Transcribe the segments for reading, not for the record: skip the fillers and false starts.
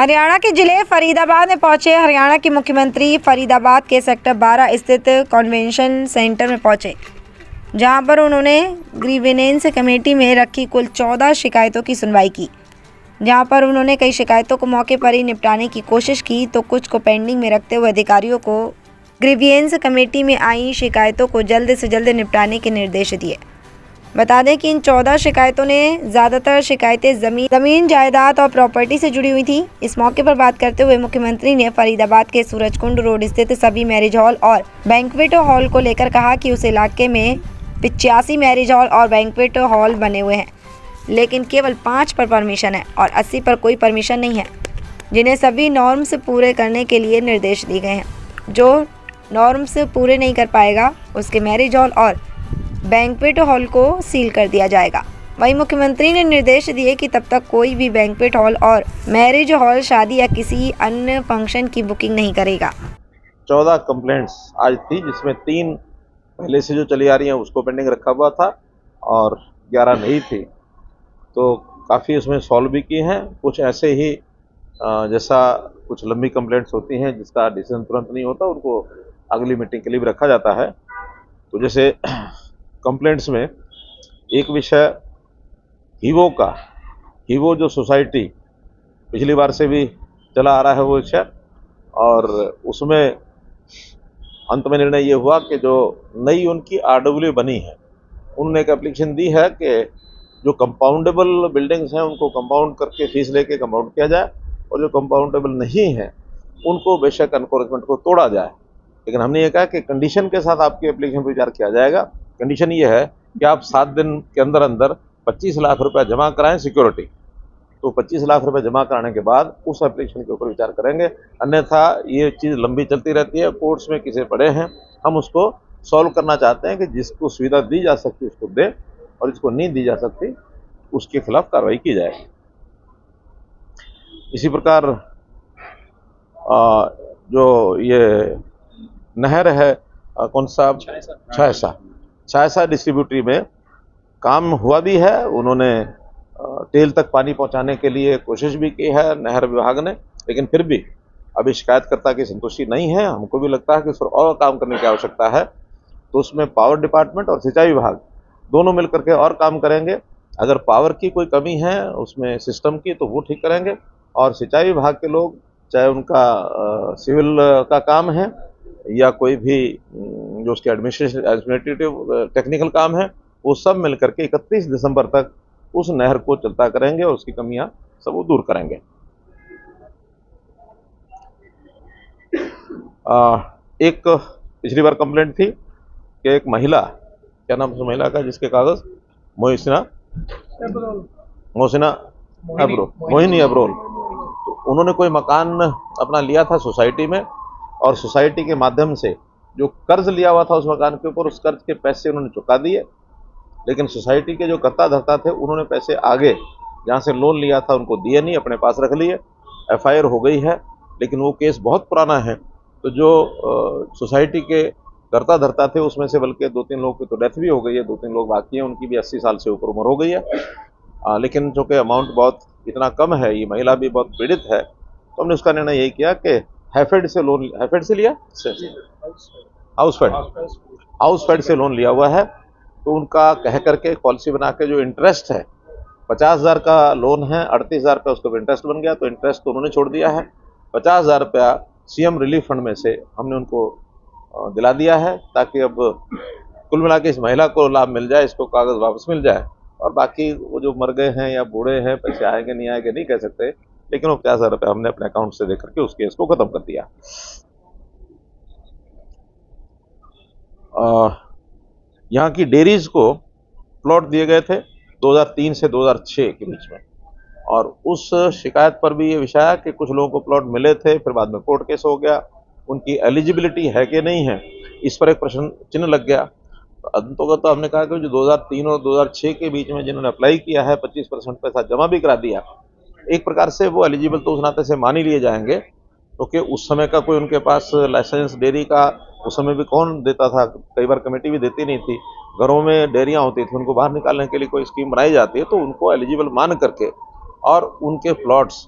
हरियाणा के जिले फरीदाबाद में पहुंचे हरियाणा के मुख्यमंत्री फरीदाबाद के सेक्टर 12 स्थित कन्वेंशन सेंटर में पहुंचे, जहां पर उन्होंने ग्रीवेंस कमेटी में रखी कुल 14 शिकायतों की सुनवाई की। जहां पर उन्होंने कई शिकायतों को मौके पर ही निपटाने की कोशिश की तो कुछ को पेंडिंग में रखते हुए अधिकारियों को ग्रीवेंस कमेटी में आई शिकायतों को जल्द से जल्द निपटाने के निर्देश दिए। बता दें कि इन 14 शिकायतों ने ज़्यादातर शिकायतें ज़मीन जायदाद और प्रॉपर्टी से जुड़ी हुई थी। इस मौके पर बात करते हुए मुख्यमंत्री ने फरीदाबाद के सूरजकुंड रोड स्थित सभी मैरिज हॉल और बैंक्वेट हॉल को लेकर कहा कि उस इलाके में 85 मैरिज हॉल और बैंक्वेट हॉल बने हुए हैं, लेकिन केवल 5 पर परमिशन है और 80 पर कोई परमिशन नहीं है, जिन्हें सभी नॉर्म्स पूरे करने के लिए निर्देश दिए गए हैं। जो नॉर्म्स पूरे नहीं कर पाएगा उसके मैरिज हॉल और बैंक्वेट हॉल को सील कर दिया जाएगा। वहीं मुख्यमंत्री ने निर्देश दिए कि तब तक कोई भी बैंक्वेट हॉल और मैरिज हॉल शादी या किसी अन्य फंक्शन की बुकिंग नहीं करेगा। 14 कंप्लेंट्स आज थी, जिसमें 3 पहले से जो चली आ रही हैं उसको पेंडिंग रखा हुआ था और 11 नहीं थी, तो काफ़ी उसमें सॉल्व भी की हैं। कुछ ऐसे ही जैसा कुछ लंबी कंप्लेंट्स होती हैं जिसका डिसीजन तुरंत नहीं होता, उनको अगली मीटिंग के लिए भी रखा जाता है। तो जैसे कंप्लेंट्स में एक विषय हीवो जो सोसाइटी पिछली बार से भी चला आ रहा है वो विषय, और उसमें अंत में निर्णय ये हुआ कि जो नई उनकी RW बनी है, उन्होंने एक एप्लीकेशन दी है कि जो कंपाउंडेबल बिल्डिंग्स हैं उनको कंपाउंड करके फीस लेके कंपाउंड किया जाए, और जो कंपाउंडेबल नहीं है उनको बेशक एनक्रोचमेंट को तोड़ा जाए। लेकिन हमने ये कहा कि कंडीशन के साथ आपकी एप्लीकेशन पर विचार किया जाएगा। कंडीशन ये है कि आप 7 दिन के अंदर अंदर 25 लाख रुपए जमा कराएं सिक्योरिटी। तो 25 लाख रुपए जमा कराने के बाद उस एप्लीकेशन के ऊपर विचार करेंगे, अन्यथा ये चीज़ लंबी चलती रहती है, कोर्ट्स में किसे पड़े हैं। हम उसको सॉल्व करना चाहते हैं कि जिसको सुविधा दी जा सकती उसको दे, और जिसको नहीं दी जा सकती उसके खिलाफ कार्रवाई की जाए। इसी प्रकार जो ये नहर है कौन सा छायसा डिस्ट्रीब्यूटरी में काम हुआ भी है। उन्होंने टेल तक पानी पहुंचाने के लिए कोशिश भी की है नहर विभाग ने, लेकिन फिर भी अभी शिकायतकर्ता की संतुष्टि नहीं है। हमको भी लगता है कि उस पर और काम करने की आवश्यकता है। तो उसमें पावर डिपार्टमेंट और सिंचाई विभाग दोनों मिलकर के और काम करेंगे। अगर पावर की कोई कमी है उसमें सिस्टम की, तो वो ठीक करेंगे, और सिंचाई विभाग के लोग, चाहे उनका सिविल का काम है या कोई भी जो उसके एडमिनिस्ट्रेटिव टेक्निकल काम है, वो सब मिलकर के 31 दिसंबर तक उस नहर को चलता करेंगे और उसकी कमियां सब वो दूर करेंगे। एक पिछली बार कंप्लेंट थी कि एक महिला, क्या नाम है महिला का जिसके कागज, मोहिनी अब्रोल, तो उन्होंने कोई मकान अपना लिया था सोसाइटी में, और सोसाइटी के माध्यम से जो कर्ज लिया हुआ था उस मकान के ऊपर, उस कर्ज के पैसे उन्होंने चुका दिए। लेकिन सोसाइटी के जो कर्ता धर्ता थे उन्होंने पैसे आगे जहाँ से लोन लिया था उनको दिए नहीं, अपने पास रख लिए। FIR हो गई है, लेकिन वो केस बहुत पुराना है। तो जो सोसाइटी के कर्ता धर्ता थे उसमें से बल्कि 2-3 लोगों की तो डेथ भी हो गई है, 2-3 लोग बाकी हैं, उनकी भी 80 साल से ऊपर उम्र हो गई है। लेकिन चूँकि अमाउंट बहुत इतना कम है, ये महिला भी बहुत पीड़ित है, तो हमने उसका निर्णय यही किया कि हैफेड से लिया, हाउसफेड से लोन लिया हुआ है। तो उनका कह करके पॉलिसी बना के जो इंटरेस्ट है 50,000 का लोन है, 38,000 रुपया उसका इंटरेस्ट बन गया, तो इंटरेस्ट तो उन्होंने छोड़ दिया है। 50,000 रुपया CM रिलीफ फंड में से हमने उनको दिला दिया है, ताकि अब कुल मिला के इस महिला को लाभ मिल जाए, इसको कागज़ वापस मिल जाए। और बाकी वो जो मर गए हैं या बूढ़े हैं, पैसे आएंगे नहीं आएंगे नहीं कह सकते, लेकिन वो 50,000 रुपये हमने अपने अकाउंट से दे करके उस केस को ख़त्म कर दिया। यहाँ की डेयरीज को प्लॉट दिए गए थे 2003 से 2006 के बीच में, और उस शिकायत पर भी ये विषय है कि कुछ लोगों को प्लॉट मिले थे, फिर बाद में कोर्ट केस हो गया, उनकी एलिजिबिलिटी है कि नहीं है, इस पर एक प्रश्न चिन्ह लग गया। तो अंततः तो हमने कहा कि जो 2003 और 2006 के बीच में जिन्होंने अप्लाई किया है 25% पैसा जमा भी करा दिया, एक प्रकार से वो एलिजिबल तो उस नाते से मान ही लिए जाएंगे, क्योंकि उस समय का कोई उनके पास लाइसेंस डेयरी का उस समय भी कौन देता था, कई बार कमेटी भी देती नहीं थी। घरों में डेयरियां होती थी, उनको बाहर निकालने के लिए कोई स्कीम बनाई जाती है, तो उनको एलिजिबल मान करके और उनके प्लॉट्स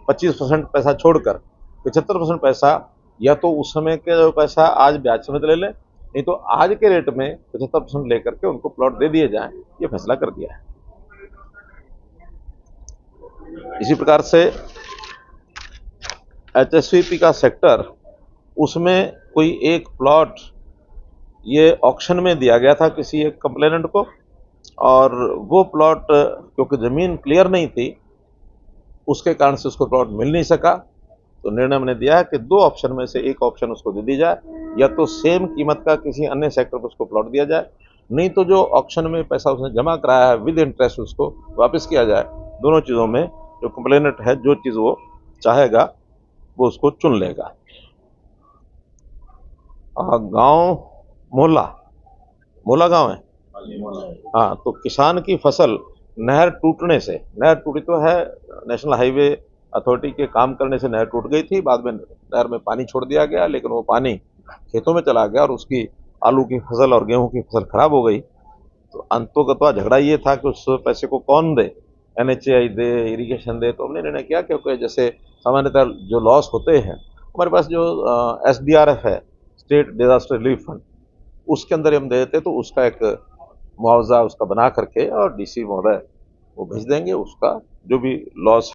25% पैसा छोड़कर 75% पैसा या तो उस समय के जो पैसा आज ब्याज समेत ले लें, नहीं तो आज के रेट में 75% लेकर के उनको प्लॉट दे दिए जाएं, ये फैसला कर दिया है। इसी प्रकार से HSVP का सेक्टर, उसमें कोई एक प्लॉट ये ऑक्शन में दिया गया था किसी एक कंप्लेनेंट को, और वो प्लॉट क्योंकि ज़मीन क्लियर नहीं थी उसके कारण से उसको प्लॉट मिल नहीं सका। तो निर्णय हमने दिया है कि 2 ऑप्शन में से एक ऑप्शन उसको दे दी जाए, या तो सेम कीमत का किसी अन्य सेक्टर पर उसको प्लॉट दिया जाए, नहीं तो जो ऑक्शन में पैसा उसने जमा कराया है विद इंटरेस्ट उसको वापस किया जाए। दोनों चीज़ों में जो कंप्लेनेंट है जो चीज़ वो चाहेगा वो उसको चुन लेगा। गांव मोहला गांव है, हाँ, तो किसान की फसल नहर टूटने से, नहर टूटी तो है, नेशनल हाईवे अथॉरिटी के काम करने से नहर टूट गई थी, बाद में नहर में पानी छोड़ दिया गया, लेकिन वो पानी खेतों में चला गया और उसकी आलू की फसल और गेहूं की फसल खराब हो गई। तो अंतोगत्वा झगड़ा ये था कि उस पैसे को कौन दे, NHAI दे, इरिगेशन दे। तो हमने निर्णय किया क्योंकि जैसे सामान्यतः जो लॉस होते हैं, हमारे पास जो SDRF है, स्टेट डिजास्टर रिलीफ फंड, उसके अंदर हम दे देते तो उसका एक मुआवजा उसका बना करके और DC महोदय वो भेज देंगे, उसका जो भी लॉस